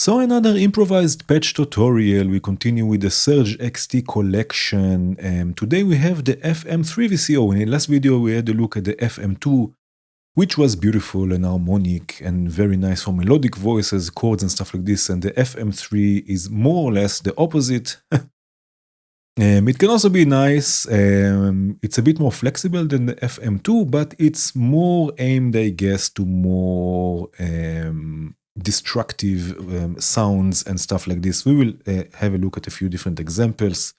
So another improvised patch tutorial. We continue with the SurgeXT collection. Today we have the FM3 VCO. In the last video we had a look at the FM2, which was beautiful and harmonic and very nice for melodic voices, chords and stuff like this. And the FM3 is more or less the opposite. It can also be nice. It's a bit more flexible than the FM2, but it's more aimed, I guess, to more destructive sounds and stuff like this. We will have a look at a few different examples.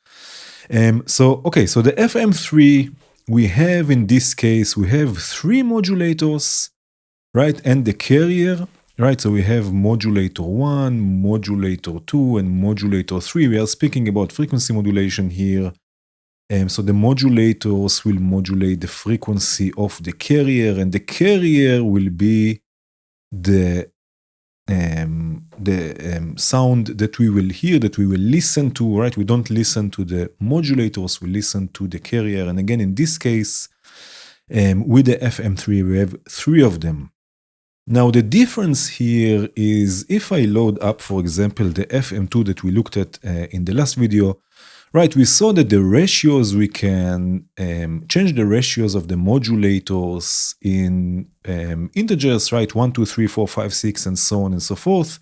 So the FM3, we have in this case, we have 3 modulators, right? And the carrier, right? So we have modulator 1, modulator 2, and modulator 3. We are speaking about frequency modulation here. So the modulators will modulate the frequency of the carrier, and the carrier will be the sound that we will hear, that we will listen to, right? We don't listen to the modulators, we listen to the carrier. And again, in this case, with the FM3, we have 3 of them. Now, the difference here is if I load up, for example, the FM2 that we looked at in the last video, right, we saw that the ratios, we can change the ratios of the modulators in integers, right? 1, 2, 3, 4, 5, 6, and so on and so forth.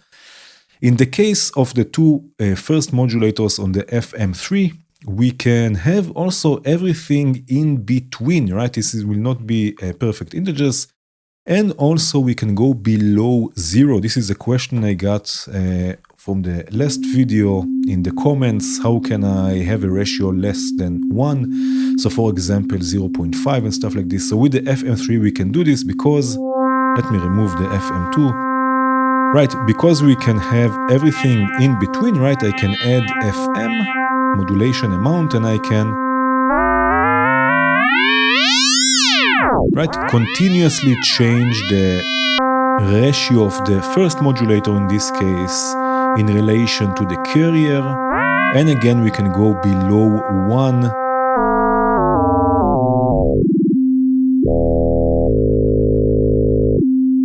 In the case of the 2 first modulators on the FM3, we can have also everything in between, right? This will not be perfect integers. And also we can go below 0. This is a question I got from the last video in the comments. How can I have a ratio less than 1? So for example, 0.5 and stuff like this. So with the FM3, we can do this because, let me remove the FM2. Right, because we can have everything in between, right? I can add FM, modulation amount, and I can continuously change the ratio of the first modulator in this case in relation to the carrier. And again, we can go below 1.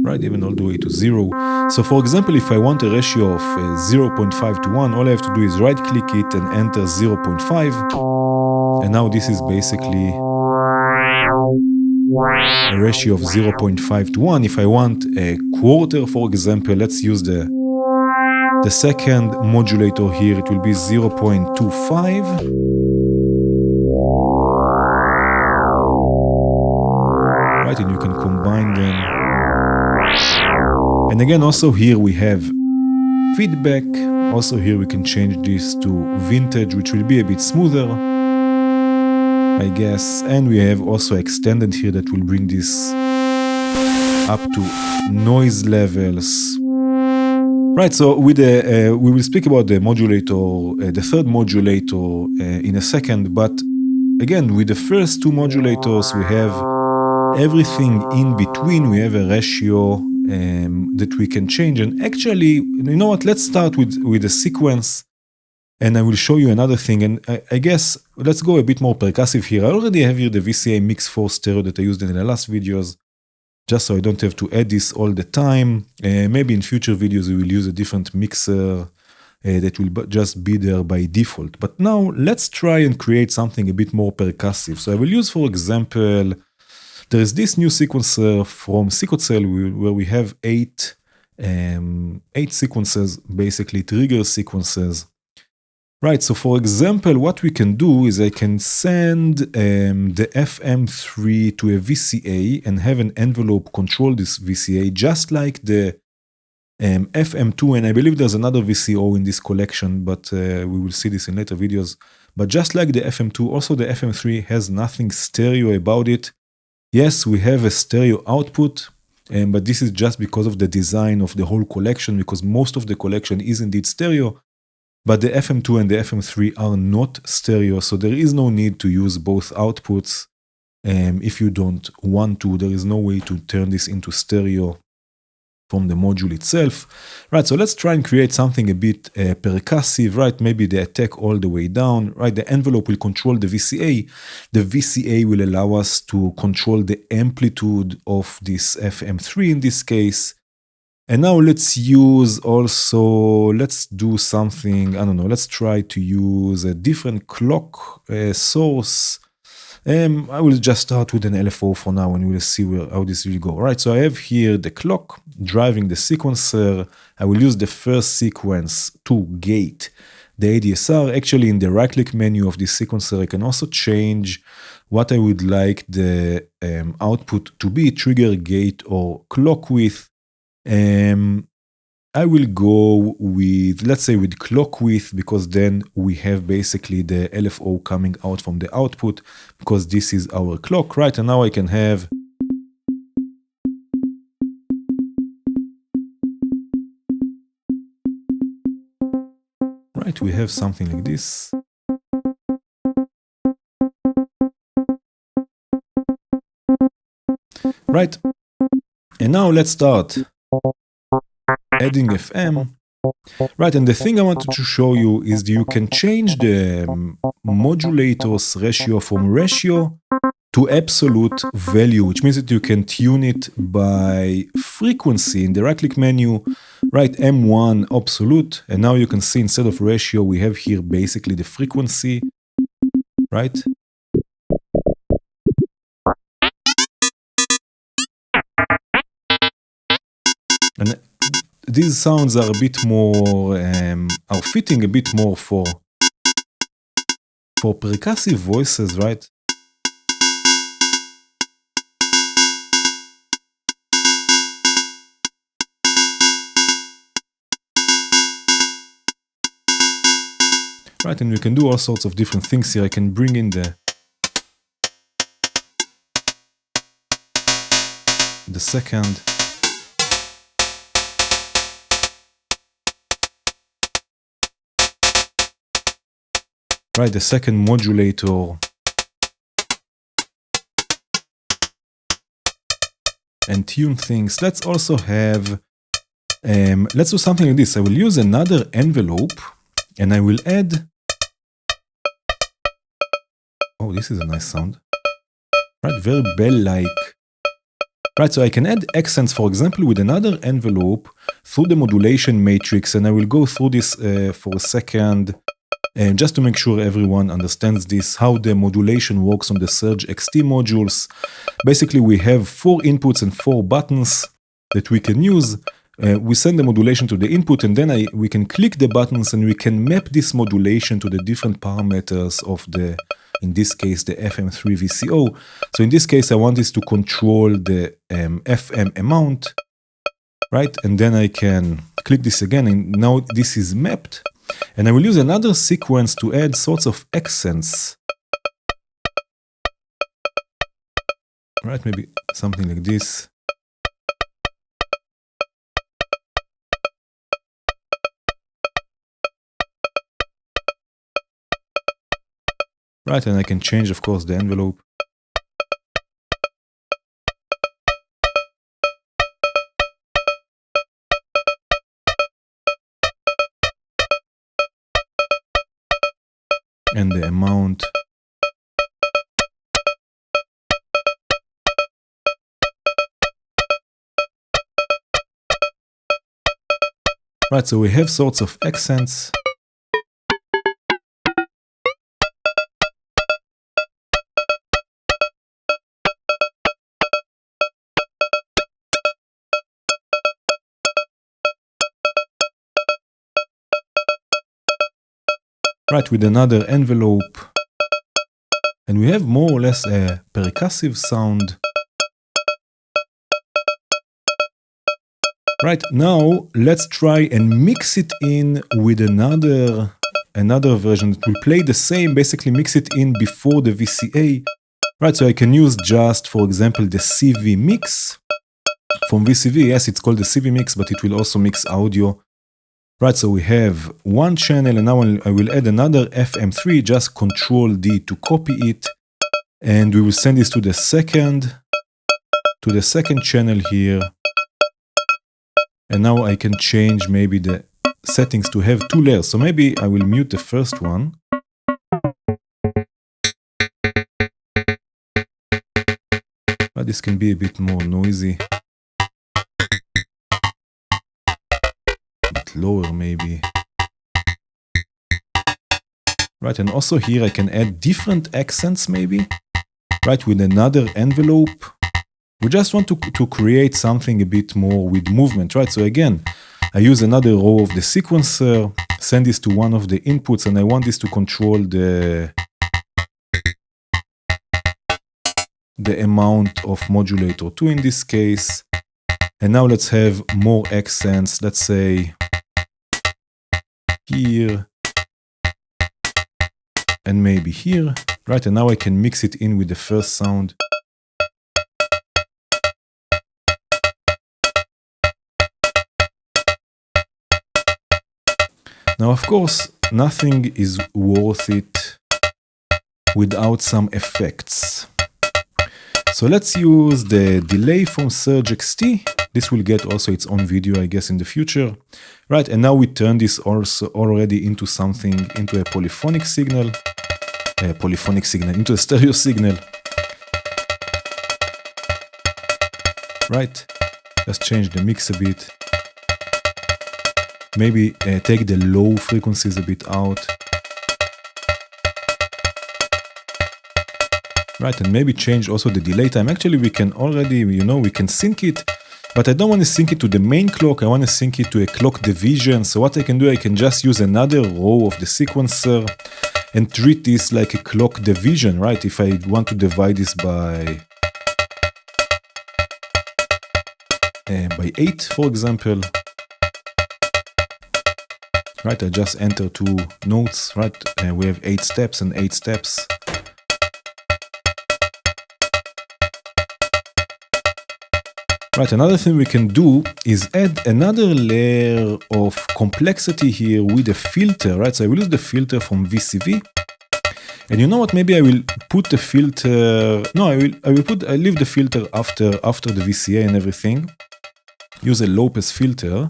Right, even all the way to 0. So for example, if I want a ratio of 0.5 to 1, all I have to do is right click it and enter 0.5. And now this is basically a ratio of 0.5 to 1. If I want a quarter, for example, let's use the second modulator here, it will be 0.25. Right, and you can combine them. And again, also here we have feedback. Also here we can change this to vintage, which will be a bit smoother, I guess. And we have also extended here that will bring this up to noise levels. Right, so with we will speak about the modulator, the third modulator in a second, but again, with the first 2 modulators, we have everything in between. We have a ratio that we can change. And actually, you know what, let's start with the sequence. And I will show you another thing, and I guess let's go a bit more percussive here. I already have here the VCA Mix 4 stereo that I used in the last videos, just so I don't have to add this all the time. Maybe in future videos we will use a different mixer that will just be there by default. But now let's try and create something a bit more percussive. So I will use, for example, there is this new sequencer from Sequencel where we have 8 sequences, basically trigger sequences. Right, so for example, what we can do is I can send the FM3 to a VCA and have an envelope control this VCA, just like the FM2, and I believe there's another VCO in this collection, but we will see this in later videos. But just like the FM2, also the FM3 has nothing stereo about it. Yes, we have a stereo output, but this is just because of the design of the whole collection, because most of the collection is indeed stereo. But the FM2 and the FM3 are not stereo, so there is no need to use both outputs. If you don't want to, there is no way to turn this into stereo from the module itself. Right, so let's try and create something a bit percussive, right? Maybe the attack all the way down, right? The envelope will control the VCA. The VCA will allow us to control the amplitude of this FM3 in this case. And now let's use also, let's do something, I don't know, let's try to use a different clock source. I will just start with an LFO for now and we'll see how this will go. All right, so I have here the clock driving the sequencer. I will use the first sequence to gate the ADSR. Actually, in the right-click menu of this sequencer, I can also change what I would like the output to be, trigger, gate, or clock width. I will go with, let's say with clock width, because then we have basically the LFO coming out from the output, because this is our clock, right? And now I can have right, we have something like this. Right, and now let's start adding FM. Right, and the thing I wanted to show you is that you can change the modulator's ratio from ratio to absolute value, which means that you can tune it by frequency in the right-click menu, right, M1 absolute, and now you can see instead of ratio, we have here basically the frequency, right? And these sounds are a bit more, are fitting a bit more for percussive voices, right? Right, and we can do all sorts of different things here. I can bring in the second. Right, the second modulator. And tune things. Let's also have, let's do something like this. I will use another envelope and I will add, oh, this is a nice sound. Right, very bell-like. Right, so I can add accents, for example, with another envelope through the modulation matrix, and I will go through this for a second, just to make sure everyone understands this, how the modulation works on the SurgeXT modules. Basically, we have 4 inputs and 4 buttons that we can use. We send the modulation to the input, and then we can click the buttons, and we can map this modulation to the different parameters of the, in this case, the FM3 VCO. So in this case, I want this to control the FM amount, right? And then I can click this again, and now this is mapped. And I will use another sequence to add sorts of accents. Right, maybe something like this. Right, and I can change, of course, the envelope. And the amount. Right, so we have sorts of accents. Right, with another envelope. And we have more or less a percussive sound. Right, now let's try and mix it in with another version that will play the same, basically mix it in before the VCA. Right, so I can use just, for example, the CV mix from VCV. Yes, it's called the CV mix, but it will also mix audio. Right, so we have one channel, and now I will add another FM3, just Control D to copy it, and we will send this to the second channel here. And now I can change maybe the settings to have 2 layers. So maybe I will mute the first one. But this can be a bit more noisy. lower maybe. Right, and also here I can add different accents maybe, right, with another envelope. We just want to create something a bit more with movement, right? So again, I use another row of the sequencer, send this to one of the inputs, and I want this to control the amount of modulator 2 in this case. And now let's have more accents, let's say here, and maybe here, right? And now I can mix it in with the first sound. Now, of course, nothing is worth it without some effects. So let's use the delay from SurgeXT. This will get also its own video, I guess, in the future. Right, and now we turn this also already into something, into a polyphonic signal. Into a stereo signal. Right, let's change the mix a bit. Maybe take the low frequencies a bit out. Right, and maybe change also the delay time. Actually, we can already, we can sync it, but I don't want to sync it to the main clock. I want to sync it to a clock division. So what I can do, I can just use another row of the sequencer and treat this like a clock division, right? If I want to divide this by 8, for example. Right, I just enter 2 notes, right? We have 8 steps and 8 steps. Right, another thing we can do is add another layer of complexity here with a filter, right? So I will use the filter from VCV. And you know what, maybe I will put the filter, no, I leave the filter after the VCA and everything. Use a low pass filter.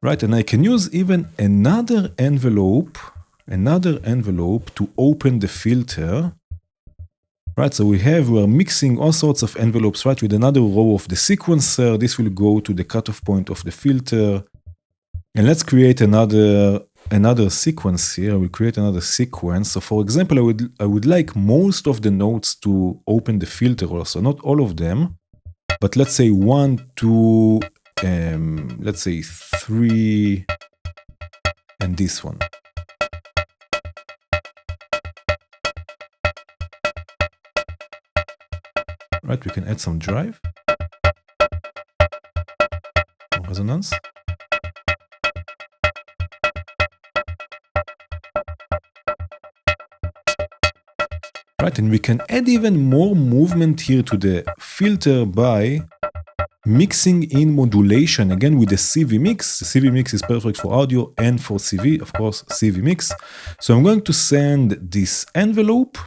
Right, and I can use even another envelope to open the filter. Right, so we are mixing all sorts of envelopes, right, with another row of the sequencer. This will go to the cutoff point of the filter. And let's create another sequence here. I will create another sequence. So for example, I would like most of the notes to open the filter also, not all of them, but let's say 1, 2, let's say 3, and this one. Right, we can add some drive, resonance. Right, and we can add even more movement here to the filter by mixing in modulation, again with the CV mix. The CV mix is perfect for audio and for CV, of course, CV mix. So I'm going to send this envelope,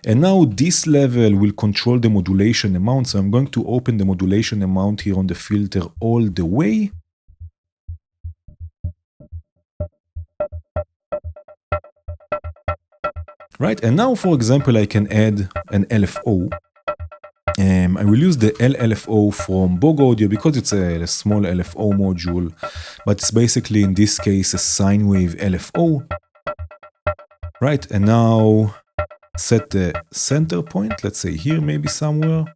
and now this level will control the modulation amount. So I'm going to open the modulation amount here on the filter all the way. Right, and now, for example, I can add an LFO. I will use the LFO from Bog Audio because it's a small LFO module, but it's basically, in this case, a sine wave LFO. Right, and now set the center point, let's say here, maybe somewhere,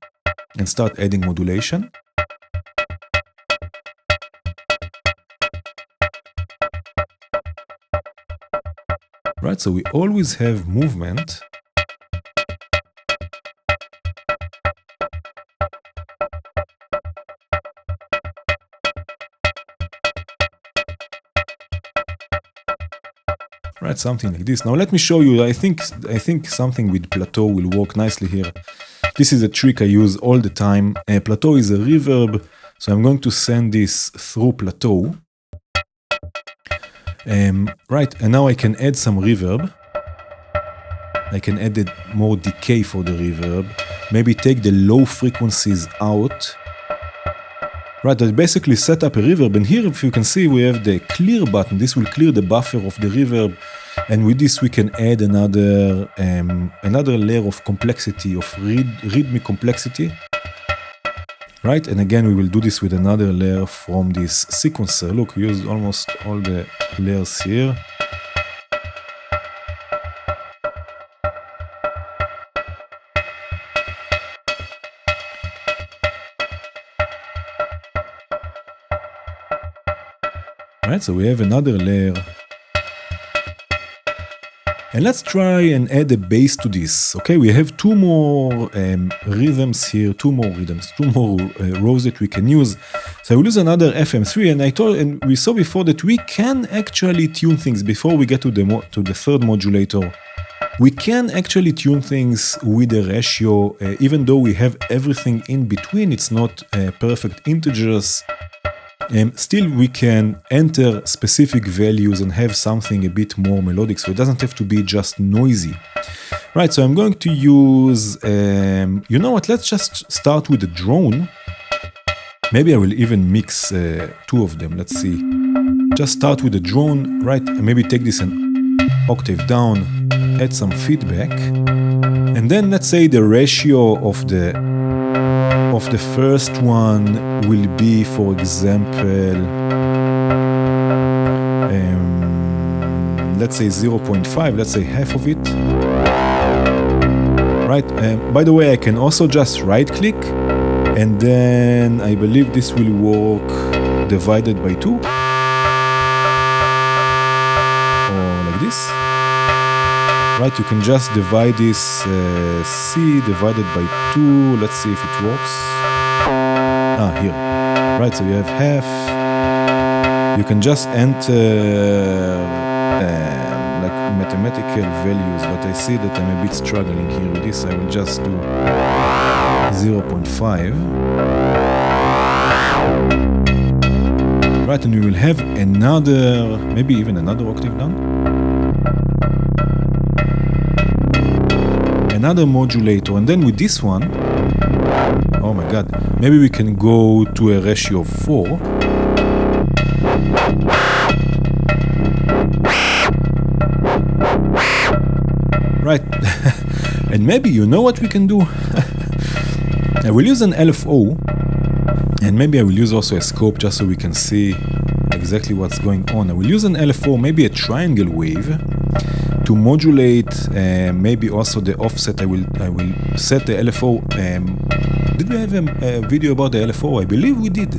and start adding modulation. Right, so we always have movement. Right, something like this. Now let me show you. I think something with plateau will work nicely here. This is a trick I use all the time. Plateau is a reverb, so I'm going to send this through plateau. Right, and now I can add some reverb. I can add more decay for the reverb. Maybe take the low frequencies out. Right, I basically set up a reverb, and here, if you can see, we have the clear button. This will clear the buffer of the reverb, and with this we can add another layer of complexity, of rhythmic complexity. right? And again, we will do this with another layer from this sequencer. Look, we used almost all the layers here. Right, so we have another layer. And let's try and add a bass to this. Okay, we have two more rhythms here, two more rows that we can use. So I will use another FM3, and we saw before that we can actually tune things before we get to the third modulator. We can actually tune things with a ratio, even though we have everything in between. It's not perfect integers. Still, we can enter specific values and have something a bit more melodic, so it doesn't have to be just noisy. Right, so I'm going to use, you know what, let's just start with the drone. Maybe I will even mix two of them, let's see. Just start with the drone, right, and maybe take this an octave down, add some feedback. And then let's say the ratio of the first one will be, for example, let's say 0.5, let's say half of it. Right, by the way, I can also just right click, and then I believe this will work divided by 2. Or like this. Right, you can just divide this C divided by 2. Let's see if it works. Here. Right, so you have half. You can just enter like mathematical values, but I see that I'm a bit struggling here with this. I will just do 0.5. Right, and we will have another, maybe even another octave down. Another modulator, and then with this one, oh my god, maybe we can go to a ratio of 4. Right, and maybe you know what we can do. I will use an LFO, and maybe I will use also a scope just so we can see exactly what's going on. I will use an LFO, maybe a triangle wave, to modulate maybe also the offset. I will set the LFO. Did we have a video about the LFO? I believe we did.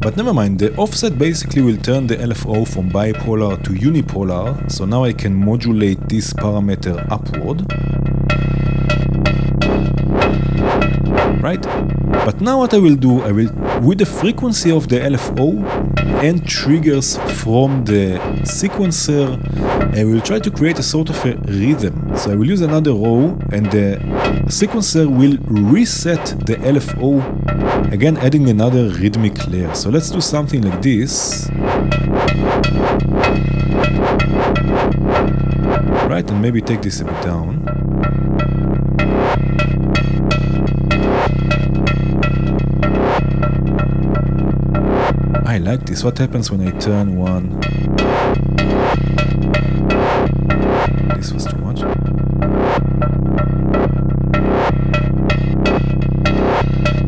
But never mind, the offset basically will turn the LFO from bipolar to unipolar. So now I can modulate this parameter upward. Right? But now what I will do, with the frequency of the LFO and triggers from the sequencer, I will try to create a sort of a rhythm. So I will use another row, and the sequencer will reset the LFO, again adding another rhythmic layer. So let's do something like this. Right, and maybe take this a bit down. I like this. What happens when I turn one? This was too much.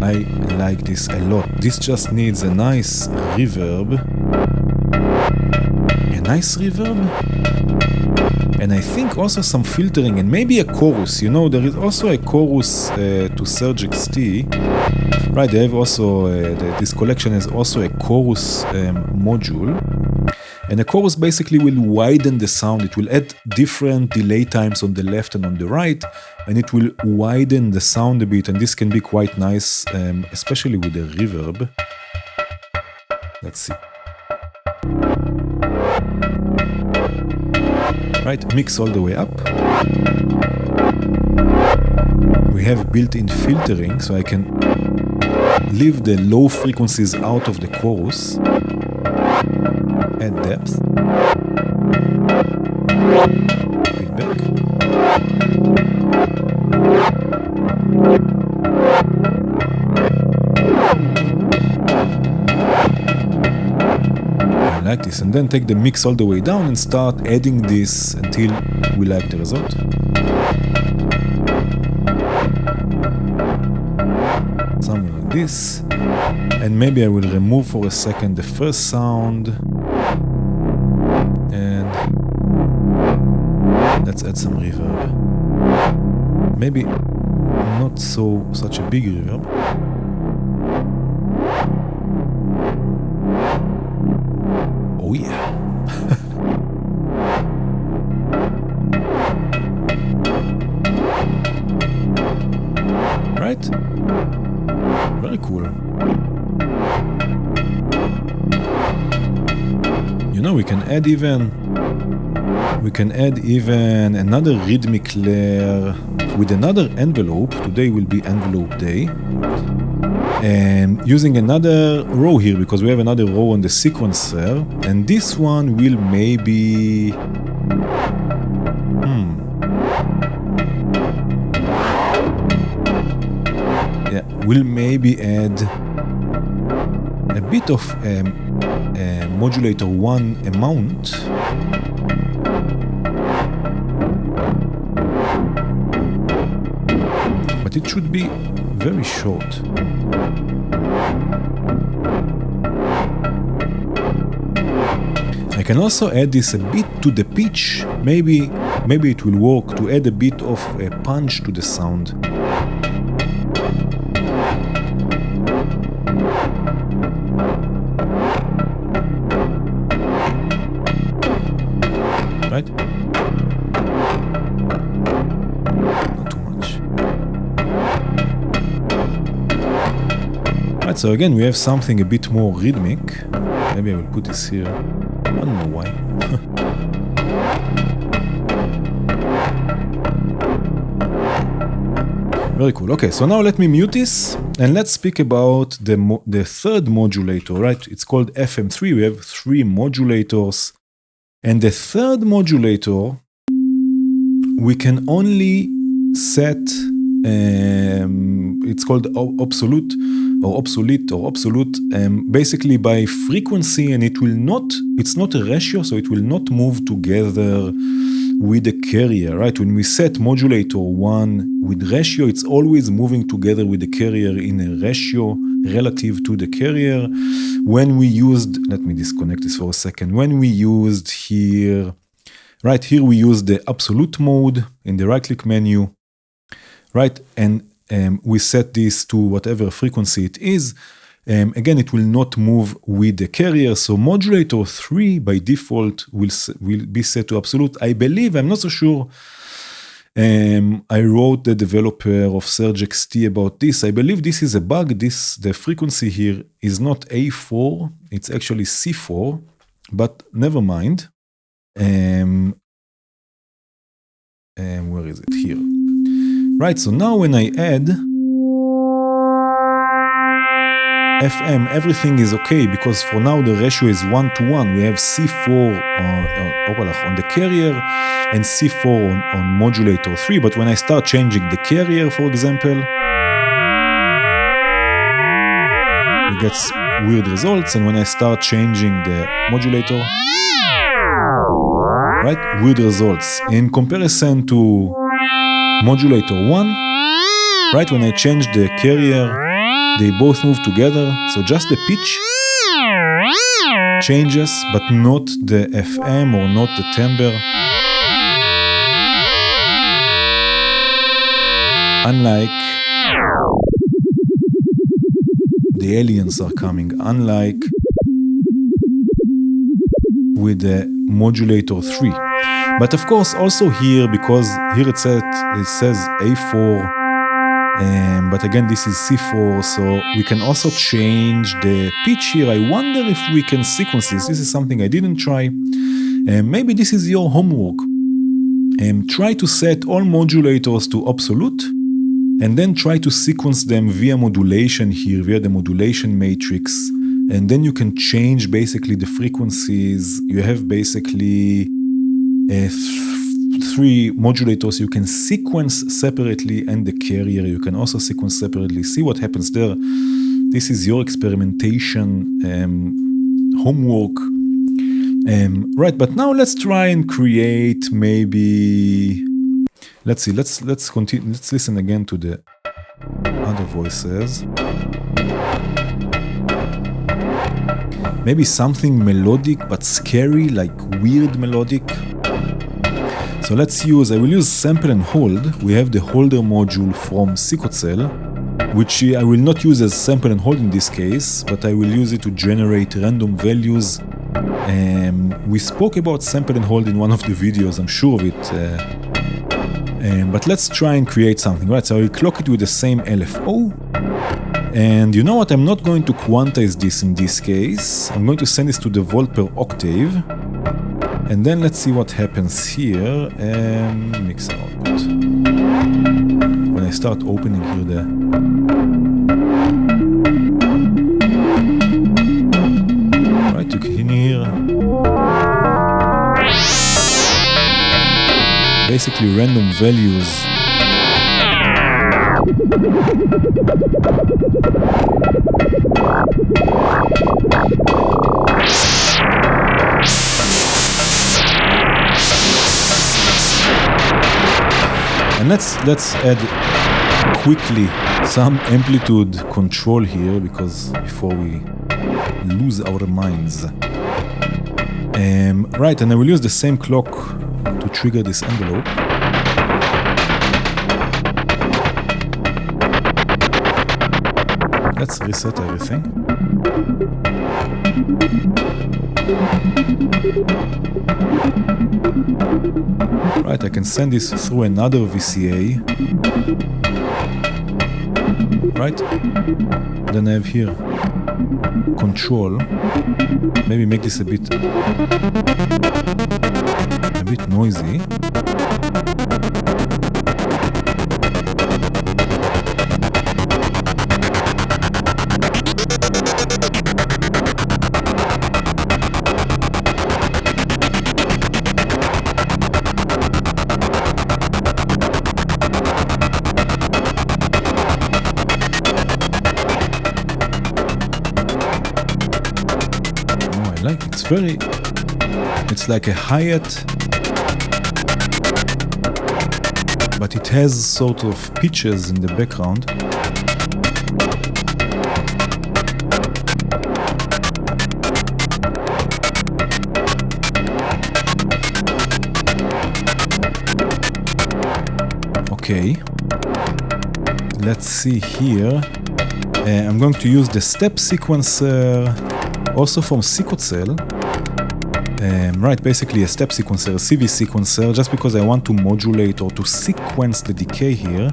I like this a lot. This just needs a nice reverb. And I think also some filtering and maybe a chorus. You know, there is also a chorus to SurgeXT. Right, they have also, this collection has also a chorus module. And the chorus basically will widen the sound. It will add different delay times on the left and on the right, and it will widen the sound a bit, and this can be quite nice, especially with the reverb. Let's see. Right, mix all the way up. We have built-in filtering, so I can leave the low frequencies out of the chorus. Add depth. Feedback. I like this, and then take the mix all the way down and start adding this until we like the result. this. And maybe I will remove for a second the first sound. And let's add some reverb. Maybe not such a big reverb. Oh yeah. Right? Very cool. You know, we can add even another rhythmic layer with another envelope. Today will be envelope day. And using another row here, because we have another row on the sequencer, and this one will maybe we'll maybe add a bit of modulator 1 amount. But it should be very short. I can also add this a bit to the pitch. Maybe it will work to add a bit of a punch to the sound. Right? Not too much. Right, so again we have something a bit more rhythmic. Maybe I will put this here. I don't know why. Very cool. Okay, so now let me mute this and let's speak about the third modulator, right? It's called FM3. We have 3 modulators. And the third modulator, we can only set, it's called obsolete, basically by frequency, and it's not a ratio, so it will not move together with the carrier, right? When we set modulator 1 with ratio, it's always moving together with the carrier in a ratio relative to the carrier. When we used, let me disconnect this for a second. When we used here, right here we use the absolute mode in the right click menu, right? And we set this to whatever frequency it is. Again, it will not move with the carrier. So modulator 3 by default will be set to absolute. I believe, I'm not so sure. I wrote the developer of SurgeXT about this. I believe this is a bug. The frequency here is not A4, it's actually C4, but never mind. Where is it? Here. Right, so now when I add FM, everything is okay, because for now the ratio is 1:1. We have C4 on the carrier and C4 on modulator 3. But when I start changing the carrier, for example, we get weird results. And when I start changing the modulator, right, weird results. In comparison to modulator 1, right, when I change the carrier, they both move together, so just the pitch changes, but not the FM or not the timbre. Unlike the aliens are coming, unlike with the modulator 3. But of course, also here, because here it says A4, but again, this is C4, so we can also change the pitch here. I wonder if we can sequence this. This is something I didn't try. Maybe this is your homework. Try to set all modulators to absolute, and then try to sequence them via modulation here, via the modulation matrix. And then you can change basically the frequencies. You have basically 3 modulators you can sequence separately, and the carrier you can also sequence separately. See what happens there. This is your experimentation homework. Right, but now let's try and create maybe, let's see, let's continue, let's listen again to the other voices. Maybe something melodic but scary, like weird melodic. So I will use sample and hold. We have the holder module from Sequocell, which I will not use as sample and hold in this case, but I will use it to generate random values. We spoke about sample and hold in one of the videos, I'm sure of it. But let's try and create something, right? So I will clock it with the same LFO. And you know what? I'm not going to quantize this in this case. I'm going to send this to the volt per octave. And then let's see what happens here. Mixer output. When I start opening here right, you can hear basically random values. And let's add quickly some amplitude control here, because before we lose our minds. Right, and I will use the same clock to trigger this envelope. Let's reset everything. Right, I can send this through another VCA. Right? Then I have here control. Maybe make this a bit noisy. It's like a hi-hat, but it has sort of pitches in the background. Okay, let's see here. I'm going to use the step sequencer, also from Sequocell. Right, basically a step sequencer, a CV sequencer, just because I want to modulate or to sequence the decay here.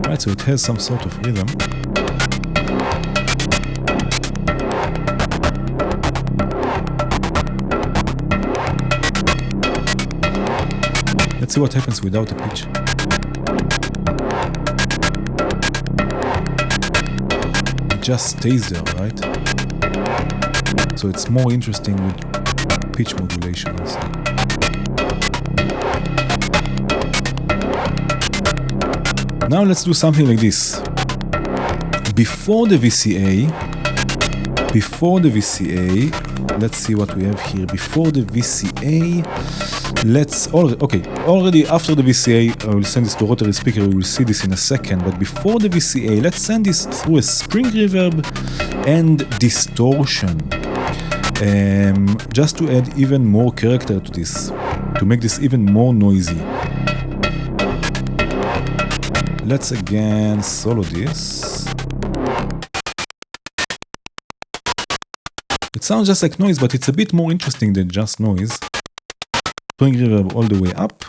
Right, so it has some sort of rhythm. Let's see what happens without a pitch. It just stays there, right? So it's more interesting with pitch modulation also. Now let's do something like this. Before the VCA, let's see what we have here. Before the VCA, already after the VCA, I will send this to rotary speaker, we will see this in a second, but before the VCA, let's send this through a spring reverb and distortion, just to add even more character to this, to make this even more noisy. Let's again solo this. It sounds just like noise, but it's a bit more interesting than just noise. Spring reverb all the way up.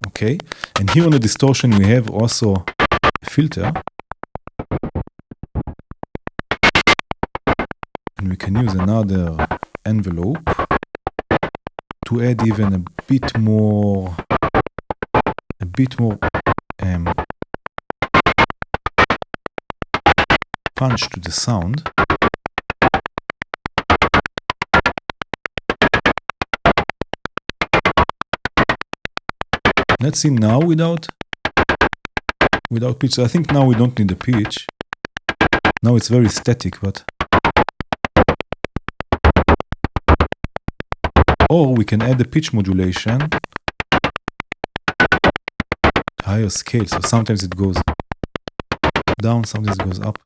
Okay, and here on the distortion we have also a filter. And we can use another envelope to add even a bit more punch to the sound. Let's see now without pitch. So I think now we don't need the pitch. Now it's very static, but or we can add the pitch modulation, higher scale. So sometimes it goes down, sometimes it goes up.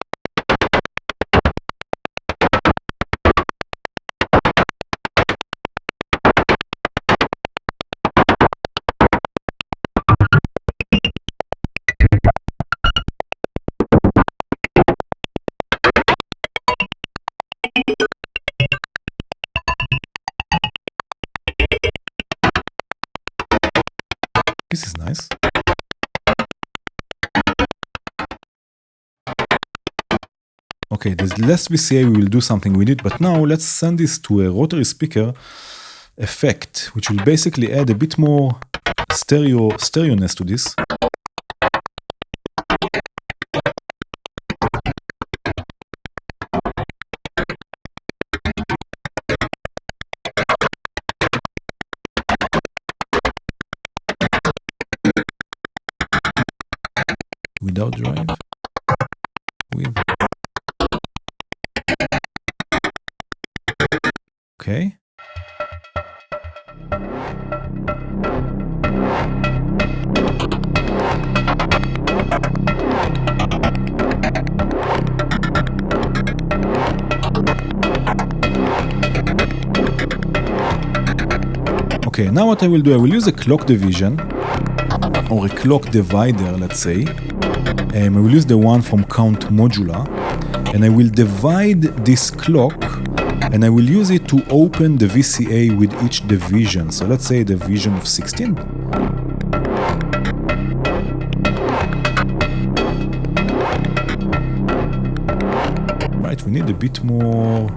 This is nice. Okay, there's less VCA, we will do something with it, but now let's send this to a rotary speaker effect, which will basically add a bit more stereoness to this. Without drive, with. Okay. Okay, now what I will do, I will use a clock division or a clock divider, let's say. I will use the one from Count Modula, and I will divide this clock, and I will use it to open the VCA with each division. So let's say division of 16. Right, we need a bit more.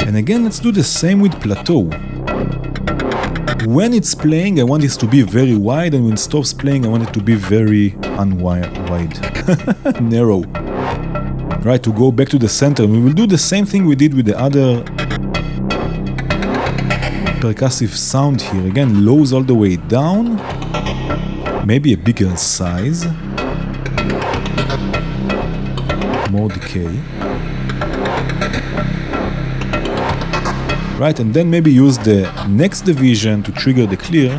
And again, let's do the same with plateau. When it's playing, I want this to be very wide, and when it stops playing, I want it to be very wide, narrow. Right, to go back to the center. And we will do the same thing we did with the other percussive sound here. Again, lows all the way down, maybe a bigger size, more decay. Right, and then maybe use the next division to trigger the clear.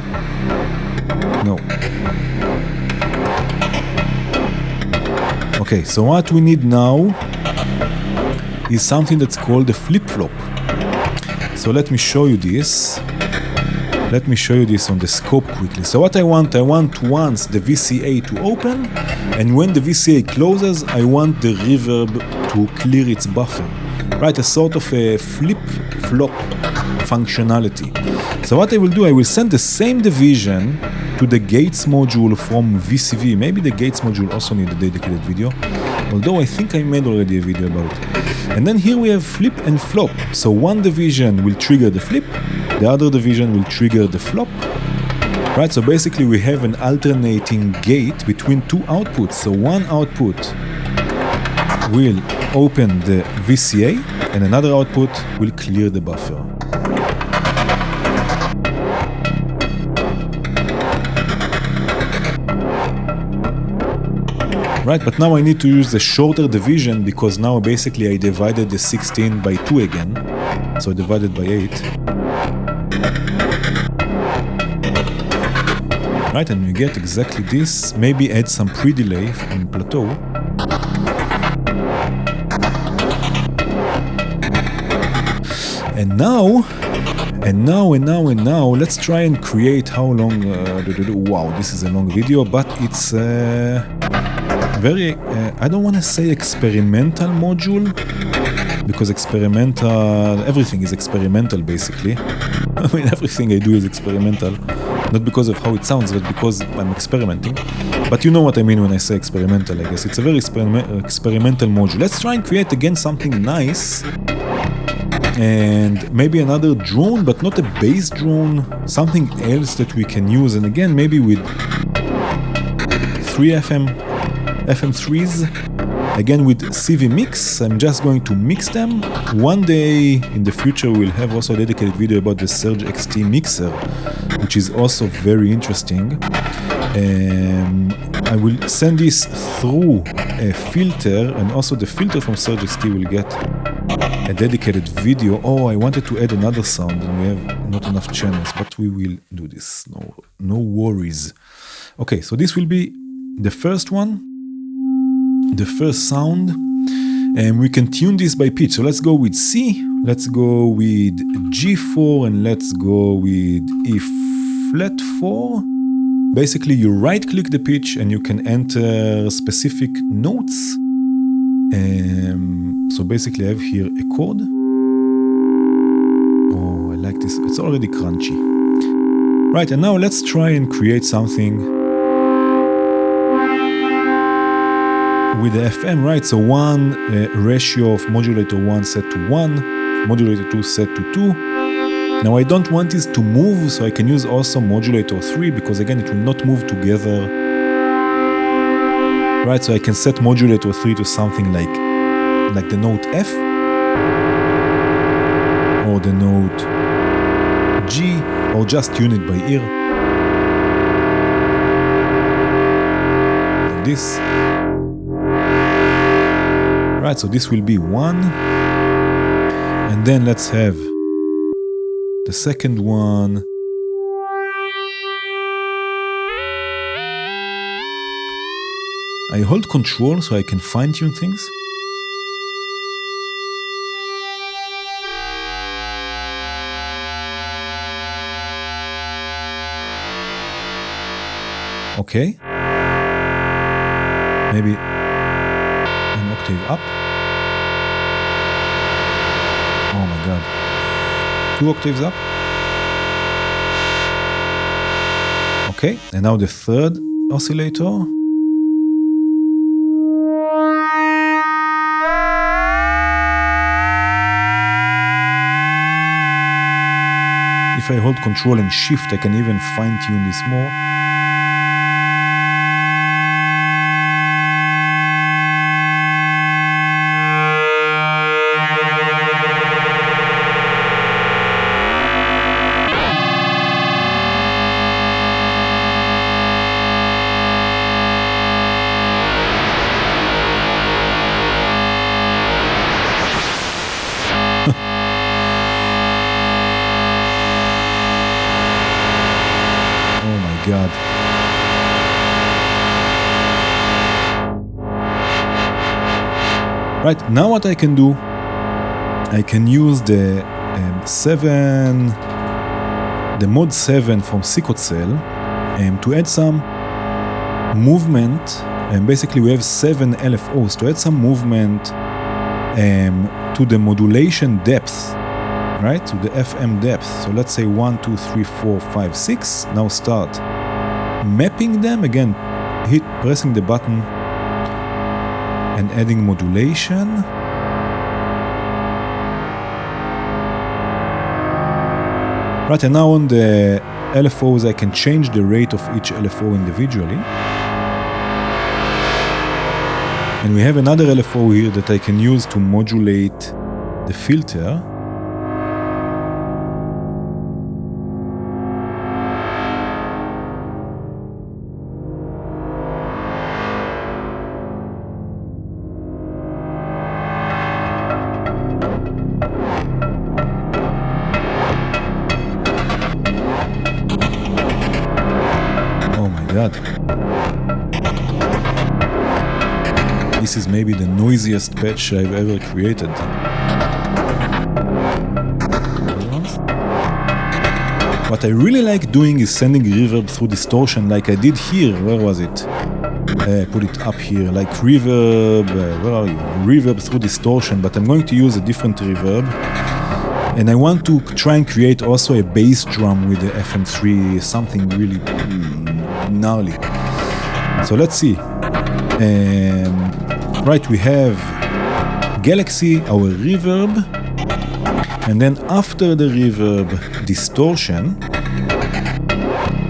No. Okay, so what we need now is something that's called a flip-flop. So let me show you this. Let me show you this on the scope quickly. So what I want once the VCA to open, and when the VCA closes, I want the reverb to clear its buffer. Right, a sort of a flip-flop functionality. So what I will do, I will send the same division to the gates module from VCV. Maybe the gates module also need a dedicated video, although I think I made already a video about it. And then here we have flip and flop. So one division will trigger the flip, the other division will trigger the flop. Right, so basically we have an alternating gate between two outputs. So one output will open the VCA, and another output will clear the buffer. Right, but now I need to use the shorter division, because now basically I divided the 16 by 2 again. So I divided by 8. Right, and we get exactly this. Maybe add some pre-delay on plateau. And now, let's try and create how long, wow, this is a long video, but it's very, I don't want to say experimental module, because everything is experimental basically. I mean, everything I do is experimental. not because of how it sounds, but because I'm experimenting. But you know what I mean when I say experimental, I guess. It's a very experimental module. Let's try and create again something nice. And maybe another drone, but not a bass drone, something else that we can use. And again, maybe with 3 FM3s, again with CV Mix. I'm just going to mix them. One day in the future, we'll have also a dedicated video about the SurgeXT mixer, which is also very interesting. I will send this through a filter, and also the filter from SurgeXT will get a dedicated video. Oh, I wanted to add another sound, and we have not enough channels, but we will do this. No worries. Okay, so this will be the first one, the first sound, and we can tune this by pitch. So let's go with C, let's go with G4, and let's go with E flat 4. Basically, you right-click the pitch and you can enter specific notes. So basically, I have here a chord. Oh, I like this. It's already crunchy. Right, and now let's try and create something with the FM, right? So one ratio of modulator 1 set to 1, modulator 2 set to 2. Now I don't want this to move, so I can use also modulator 3, because again it will not move together. Right, so I can set modulator 3 to something like the note F, or the note G, or just tune it by ear. Like this. Right, so this will be 1. And then let's have the second one. I hold control so I can fine-tune things. Okay. Maybe an octave up. Oh my god. 2 octaves up. Okay, and now the third oscillator. If I hold control and shift, I can even fine-tune this more. God. Right, now what I can do, I can use the mod 7 from Secotcell to add some movement, and basically we have 7 LFOs to add some movement to the modulation depth, right, to the FM depth. So let's say 1, 2, 3, 4, 5, 6. Now start mapping them again, pressing the button and adding modulation. Right, and now on the LFOs I can change the rate of each LFO individually. And we have another LFO here that I can use to modulate the filter. God. This is maybe the noisiest patch I've ever created. What I really like doing is sending reverb through distortion like I did here. Where was it? Put it up here, like reverb, where are you? Reverb through distortion, but I'm going to use a different reverb. And I want to try and create also a bass drum with the FM3, something really gnarly. So let's see. Right, we have Galaxy, our reverb, and then after the reverb, distortion.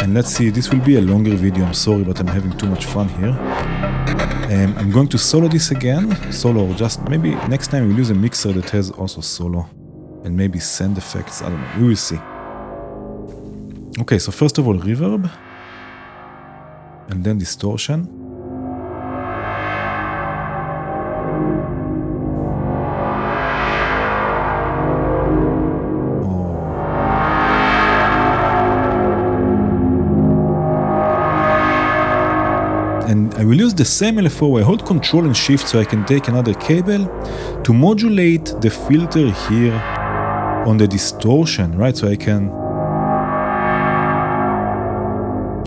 And let's see, this will be a longer video, I'm sorry, but I'm having too much fun here. I'm going to solo this again, solo, or just maybe next time we'll use a mixer that has also solo, and maybe send effects, I don't know, we will see. Okay, so first of all, reverb, and then distortion. And I will use the same LFO. I hold Control and Shift so I can take another cable to modulate the filter here on the distortion, right? So I can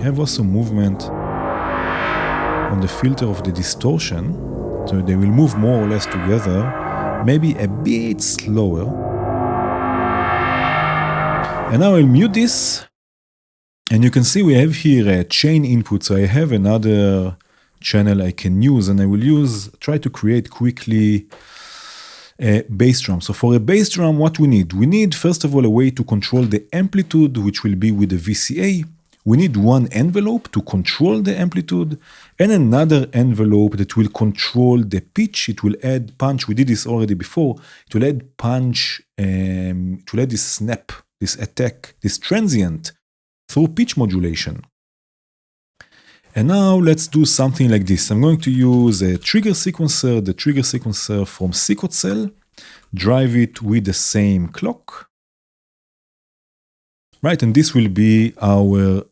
have also movement on the filter of the distortion. So they will move more or less together, maybe a bit slower. And now I'll mute this. And you can see we have here a chain input, so I have another channel I can use, and I will try to create quickly a bass drum. So for a bass drum, what we need? We need, first of all, a way to control the amplitude, which will be with the VCA. We need one envelope to control the amplitude, and another envelope that will control the pitch. It will add punch. We did this already before. It will add punch, it will add this snap, this attack, this transient, through pitch modulation. And now let's do something like this. I'm going to use a trigger sequencer, the trigger sequencer from Cell, drive it with the same clock. Right, and this will be our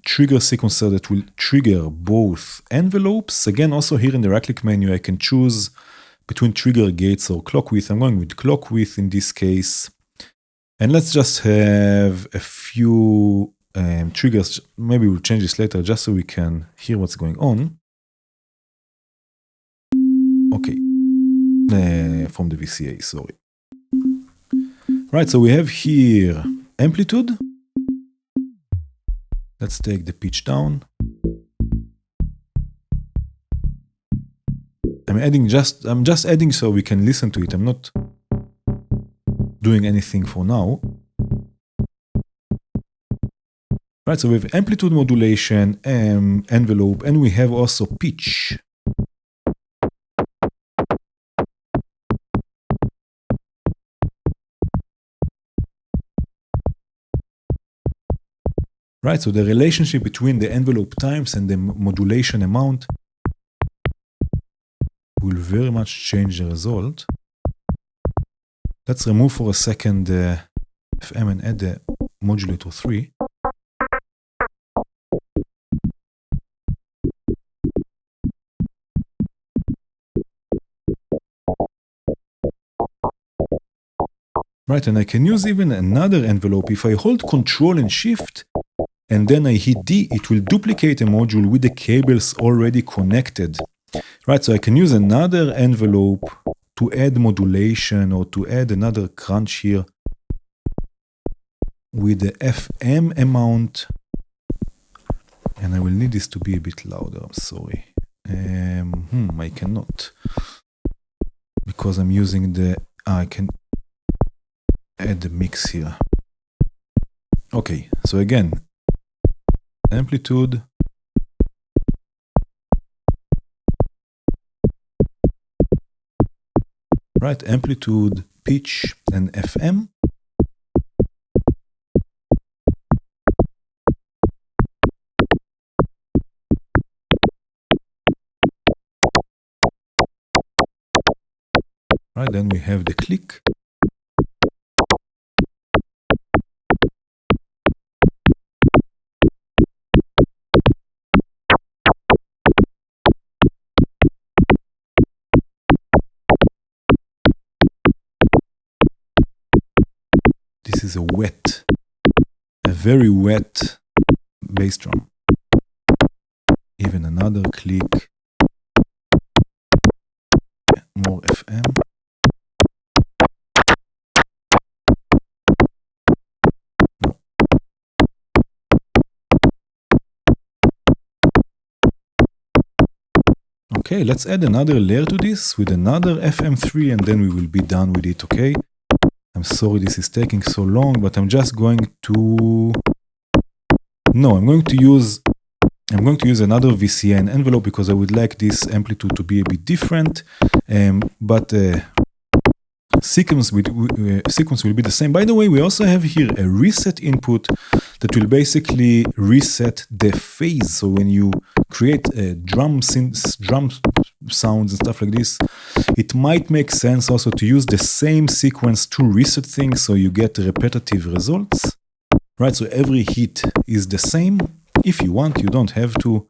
trigger sequencer that will trigger both envelopes. Again, also here in the right-click menu, I can choose between trigger gates or clock width. I'm going with clock width in this case. And let's just have a few triggers. Maybe we'll change this later just so we can hear what's going on. Okay, from the VCA, sorry. Right, so we have here amplitude. Let's take the pitch down. I'm just adding so we can listen to it. I'm not doing anything for now. Right, so we have amplitude modulation, envelope, and we have also pitch. Right, so the relationship between the envelope times and the modulation amount will very much change the result. Let's remove for a second the FM and add the modulator 3. Right, and I can use even another envelope. If I hold Control and Shift, and then I hit D, it will duplicate a module with the cables already connected. Right, so I can use another envelope to add modulation or to add another crunch here with the FM amount. And I will need this to be a bit louder, I'm sorry. I cannot. Because I'm using I can add the mix here. Okay, so again, amplitude, right, amplitude, pitch, and FM. Right, then we have the click. This is a very wet bass drum. Even another click, more FM. Okay, let's add another layer to this with another FM3 and then we will be done with it, okay? I'm sorry this is taking so long, but I'm just going to... No, I'm going to use another VCN envelope because I would like this amplitude to be a bit different, but sequence will be the same. By the way, we also have here a reset input that will basically reset the phase. So when you create drum sounds and stuff like this, it might make sense also to use the same sequence to reset things so you get repetitive results, right? So every hit is the same. If you want, you don't have to.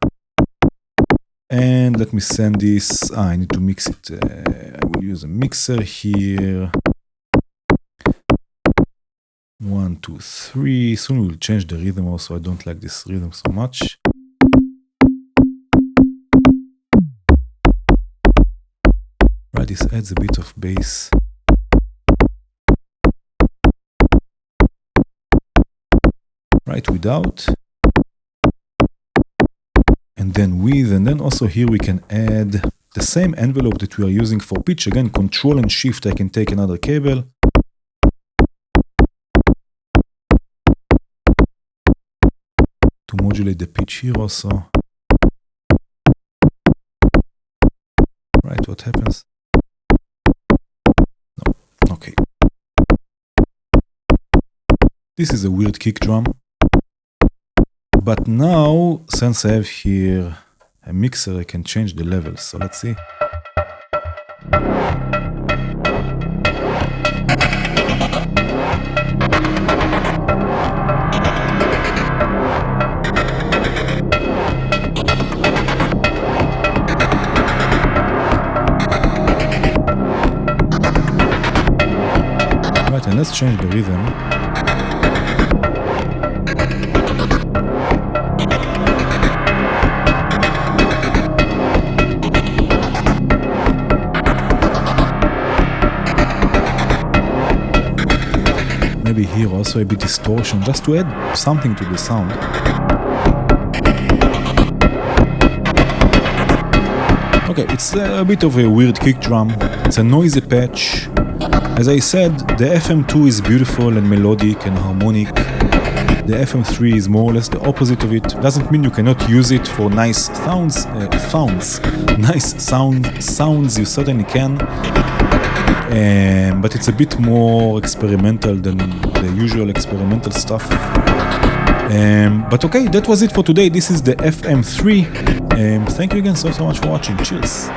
And let me send this. I need to mix it. I will use a mixer here. 1, 2, 3. Soon we'll change the rhythm also. I don't like this rhythm so much. Right, this adds a bit of bass. Right, without. And then with, and then also here we can add the same envelope that we are using for pitch. Again, Control and Shift, I can take another cable. To modulate the pitch here also. Right, what happens? No, okay. This is a weird kick drum. But now, since I have here a mixer, I can change the levels. So let's see. Right, and let's change the rhythm. Maybe here also a bit distortion, just to add something to the sound. Okay, it's a bit of a weird kick drum. It's a noisy patch. As I said, the FM2 is beautiful and melodic and harmonic. The FM3 is more or less the opposite of it. Doesn't mean you cannot use it for nice sounds. Nice sounds you certainly can. But it's a bit more experimental than the usual experimental stuff. But okay, that was it for today. This is the FM3. Thank you again so much for watching. Cheers.